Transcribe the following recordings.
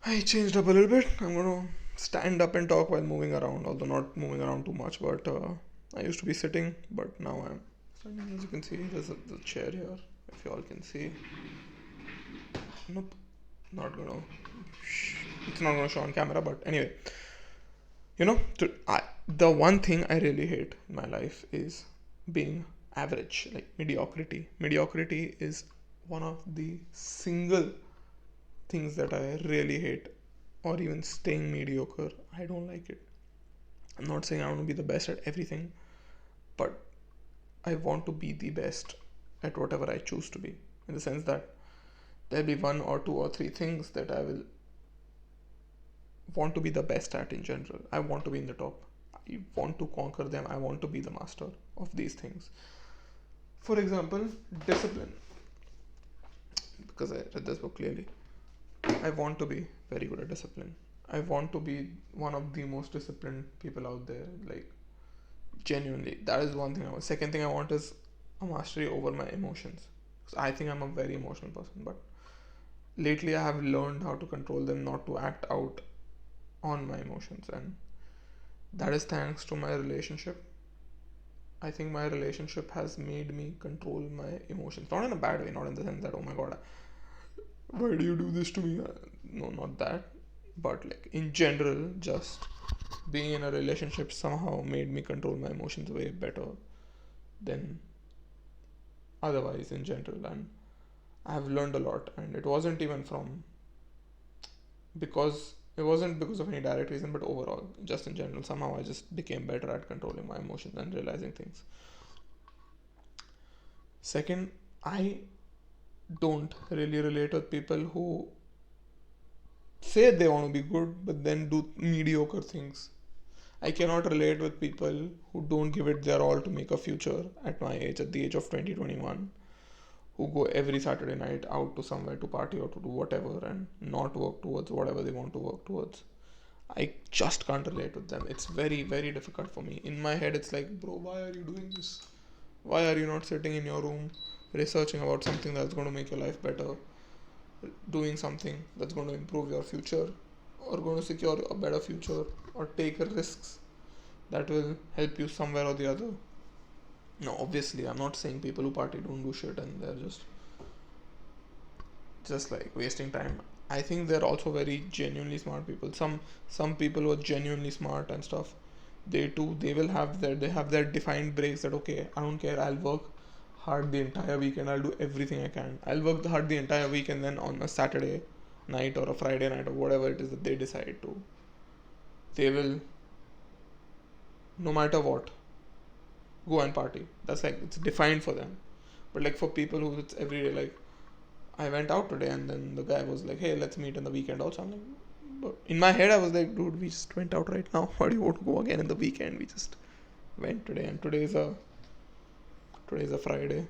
I changed up a little bit. I'm gonna stand up and talk while moving around, although not moving around too much. But I used to be sitting, but now I'm standing. As you can see, there's the chair here. If you all can see, nope, not gonna. It's not gonna show on camera. But anyway, the one thing I really hate in my life is being average, like mediocrity. Mediocrity is one of the single things that I really hate, or even staying mediocre. I don't like it. I'm not saying I want to be the best at everything, but I want to be the best at whatever I choose to be. In the sense that there'll be one or two or three things that I will want to be the best at in general. I want to be in the top. I want to conquer them. I want to be the master of these things. For example, discipline. Because I read this book clearly. I want to be very good at discipline. I want to be one of the most disciplined people out there. Like, genuinely. That is one thing I want. Second thing I want is a mastery over my emotions. Because I think I'm a very emotional person. But lately I have learned how to control them, not to act out on my emotions. And that is thanks to my relationship. I think my relationship has made me control my emotions. Not in a bad way, not in the sense that, oh my god, why do you do this to me? No, not that. But like in general, just being in a relationship somehow made me control my emotions way better than otherwise in general. And I have learned a lot. And it wasn't even from because it wasn't because of any direct reason, but overall, just in general, somehow I just became better at controlling my emotions and realizing things. Second, I don't really relate with people who say they want to be good but then do mediocre things. I cannot relate with people who don't give it their all to make a future at my age, at the age of 2021, who go every Saturday night out to somewhere to party or to do whatever and not work towards whatever they want to work towards. I just can't relate with them. It's very, very difficult for me. In my head, it's like, bro, why are you doing this? Why are you not sitting in your room researching about something that's going to make your life better, doing something that's going to improve your future, or going to secure a better future, or take risks that will help you somewhere or the other? No, obviously, I'm not saying people who party don't do shit and they're just like wasting time. I think they're also very genuinely smart people. Some people who are genuinely smart and stuff, they will have their defined breaks that, okay, I don't care, I'll work hard the entire weekend, I'll do everything I can. I'll work hard the entire week, and then on a Saturday night or a Friday night or whatever it is that they decide to, they will, no matter what, go and party. That's like, it's defined for them. But like for people who it's every day, like I went out today and then the guy was like, hey, let's meet in the weekend also. I'm like, but in my head I was like, dude, we just went out right now. Why do you want to go again in the weekend? We just went today, and today is a Friday.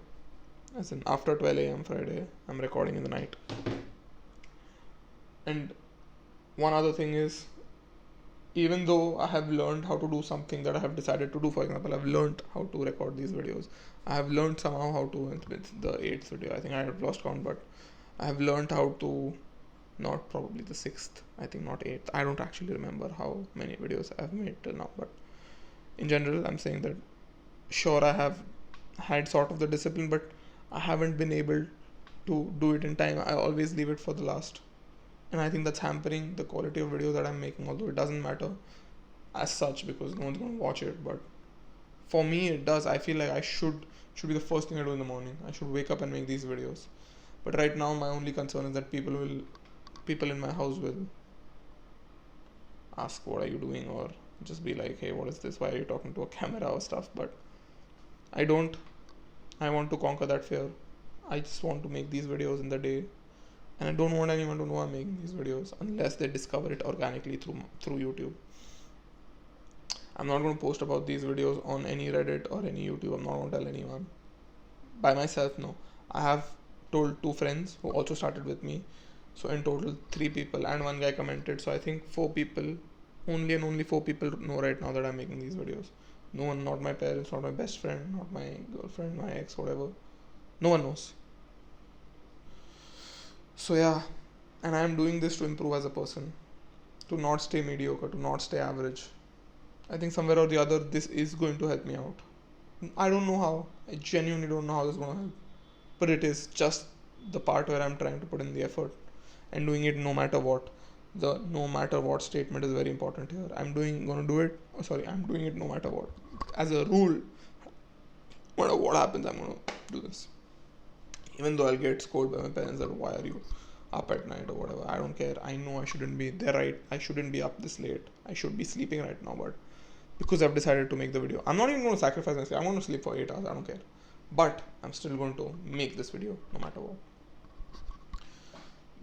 As in after 12 a.m. Friday. I'm recording in the night. And one other thing is, even though I have learned how to do something that I have decided to do, for example, I've learned how to record these videos. I have learned somehow how to, it's the eighth video, I think I have lost count, but I have learned how to, not probably the sixth, I think not eighth. I don't actually remember how many videos I've made till now, but in general, I'm saying that sure, I have had sort of the discipline, but I haven't been able to do it in time. I always leave it for the last, and I think that's hampering the quality of videos that I'm making, although it doesn't matter as such because no one's going to watch it. But for me, it does. I feel like I should be the first thing I do in the morning. I should wake up and make these videos. But right now, my only concern is that people in my house will ask, "What are you doing?" or just be like, "Hey, what is this? Why are you talking to a camera?" or stuff. But I don't. I want to conquer that fear. I just want to make these videos in the day, and I don't want anyone to know I'm making these videos unless they discover it organically through YouTube. I'm not going to post about these videos on any Reddit or any YouTube. I'm not going to tell anyone. By myself, no. I have told two friends who also started with me. So in total, three people, and one guy commented. So I think four people, only four people know right now that I'm making these videos. No one, not my parents, not my best friend, not my girlfriend, my ex, whatever. No one knows. So yeah, And I'm doing this to improve as a person, to not stay mediocre, to not stay average. I think somewhere or the other this is going to help me out. I don't know how. I genuinely don't know how this is going to help, but it is just the part where I'm trying to put in the effort and doing it no matter what. The no matter what statement is very important here. Gonna do it. Oh, sorry, I'm doing it no matter what. As a rule, no matter what happens, I'm gonna do this. Even though I'll get scolded by my parents that why are you up at night or whatever. I don't care. I know I shouldn't be. They're right. I shouldn't be up this late. I should be sleeping right now. But because I've decided to make the video, I'm not even going to sacrifice myself. I'm going to sleep for 8 hours. I don't care. But I'm still going to make this video no matter what.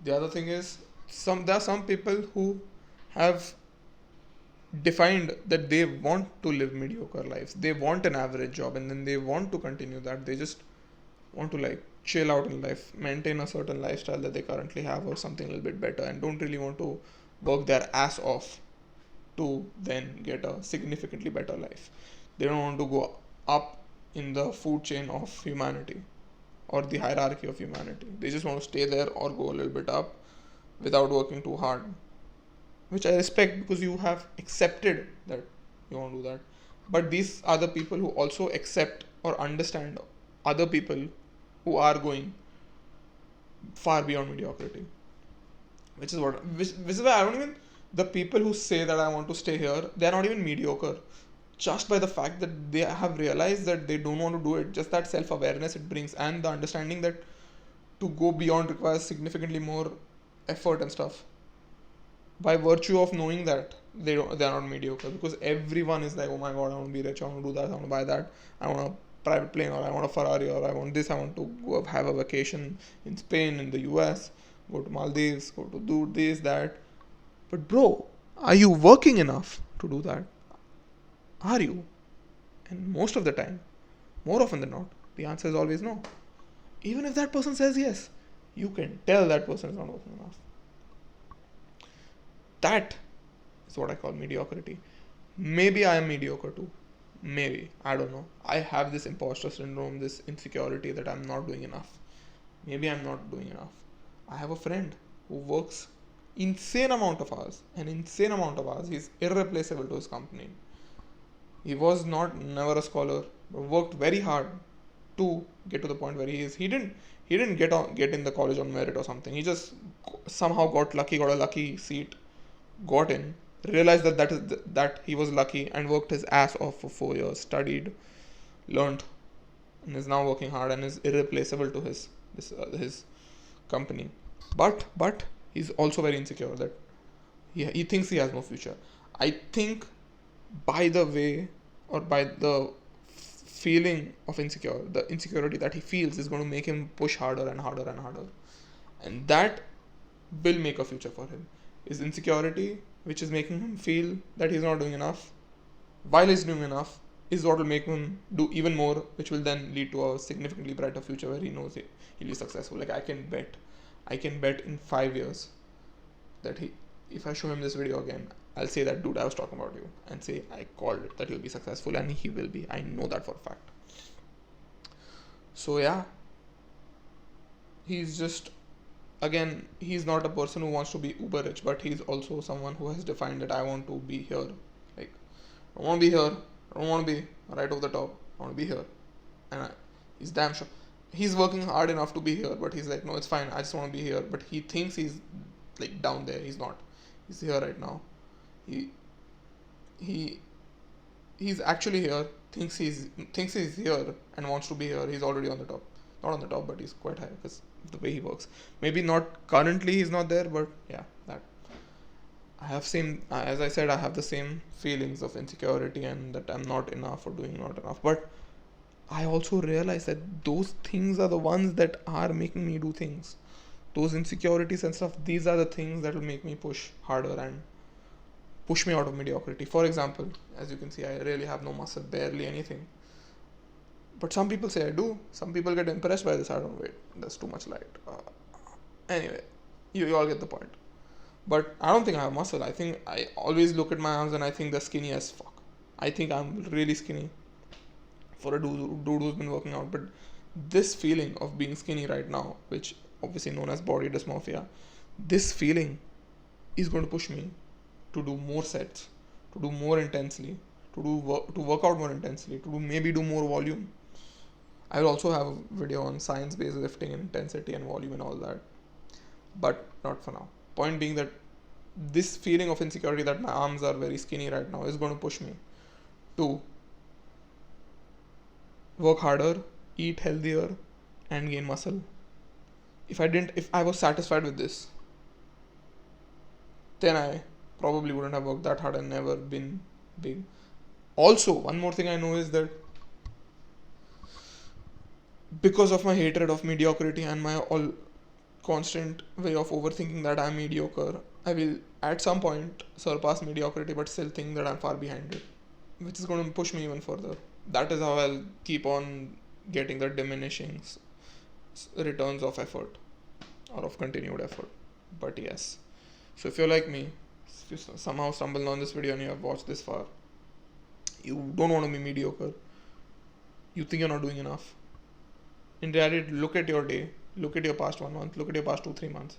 The other thing is, there are some people who have defined that they want to live mediocre lives. They want an average job and then they want to continue that. They just want to like chill out in life, maintain a certain lifestyle that they currently have or something a little bit better, and don't really want to work their ass off to then get a significantly better life. They don't want to go up in the food chain of humanity or the hierarchy of humanity. They just want to stay there or go a little bit up without working too hard, which I respect because you have accepted that you want to do that. But these are the people who also accept or understand other people who are going far beyond mediocrity, which is why I don't even, the people who say that I want to stay here, they are not even mediocre. Just by the fact that they have realized that they don't want to do it, just that self-awareness it brings, and the understanding that to go beyond requires significantly more effort and stuff. By virtue of knowing that they are not mediocre, because everyone is like, oh my god, I want to be rich, I want to do that, I want to buy that, I want a private plane, or I want a Ferrari, or I want this, I want to go have a vacation in Spain, in the US, go to Maldives, go to do this, that. But bro, are you working enough to do that? Are you? And most of the time, more often than not, the answer is always no. Even if that person says yes, you can tell that person is not working enough. That is what I call mediocrity. Maybe I am mediocre too. Maybe. I don't know. I have this imposter syndrome, this insecurity that I'm not doing enough. Maybe I'm not doing enough. I have a friend who works insane amount of hours. An insane amount of hours. He's irreplaceable to his company. He was never a scholar, but worked very hard to get to the point where he is. He didn't get in the college on merit or something. He just somehow got lucky, got a lucky seat, got in, realized that he was lucky, and worked his ass off for 4 years, studied, learned, and is now working hard and is irreplaceable to his company. But he's also very insecure that he thinks he has no future. I think by the way, or by the feeling of the insecurity that he feels is going to make him push harder and harder and harder, and that will make a future for him. His insecurity, which is making him feel that he's not doing enough, while he's doing enough, is what will make him do even more, which will then lead to a significantly brighter future where he knows he'll be successful. Like I can bet in 5 years that if I show him this video again, I'll say that dude, I was talking about you, and say I called it, that he'll be successful, and he will be. I know that for a fact. So yeah, he's just, again, he's not a person who wants to be uber rich, but he's also someone who has defined that I want to be here. Like, I don't want to be here, I don't want to be right over the top, I want to be here. And he's damn sure. He's working hard enough to be here, but he's like, no, it's fine, I just want to be here. But he thinks he's like down there. He's not. He's here right now. He's actually here, thinks he's here and wants to be here. He's already on the top. Not on the top, but he's quite high because of the way he works. Maybe not currently, he's not there, but yeah, that. I have as I said, I have the same feelings of insecurity and that I'm not enough or doing not enough. But I also realize that those things are the ones that are making me do things. Those insecurities and stuff, these are the things that will make me push harder and push me out of mediocrity. For example, as you can see, I really have no muscle, barely anything. But some people say I do. Some people get impressed by this. I don't wait. There's too much light. Anyway, you all get the point. But I don't think I have muscle. I think I always look at my arms and I think they're skinny as fuck. I think I'm really skinny for a dude who's been working out. But this feeling of being skinny right now, which obviously known as body dysmorphia, This feeling is going to push me to do more sets, to do more intensely, to work out more intensely, maybe do more volume. I will also have a video on science-based lifting and intensity and volume and all that, but not for now. Point being that this feeling of insecurity that my arms are very skinny right now is going to push me to work harder, eat healthier, and gain muscle. If I was satisfied with this, then I probably wouldn't have worked that hard and never been big. Also, one more thing I know is that because of my hatred of mediocrity and my all constant way of overthinking that I'm mediocre, I will at some point surpass mediocrity but still think that I'm far behind it, which is going to push me even further. That is how I'll keep on getting the diminishing returns of effort or of continued effort. But yes, so if you're like me, if you somehow stumbled on this video and you have watched this far, you don't want to be mediocre, you think you're not doing enough. In reality, look at your day, look at your past 1 month, look at your past 2-3 months.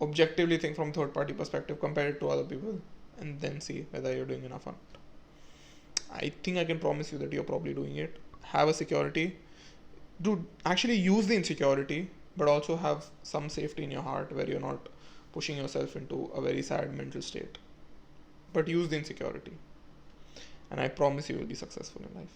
Objectively think from third party perspective, compare it to other people, and then see whether you're doing enough or not. I think I can promise you that you're probably doing it. Have a security. Do actually use the insecurity, but also have some safety in your heart where you're not pushing yourself into a very sad mental state. But use the insecurity. And I promise you will be successful in life.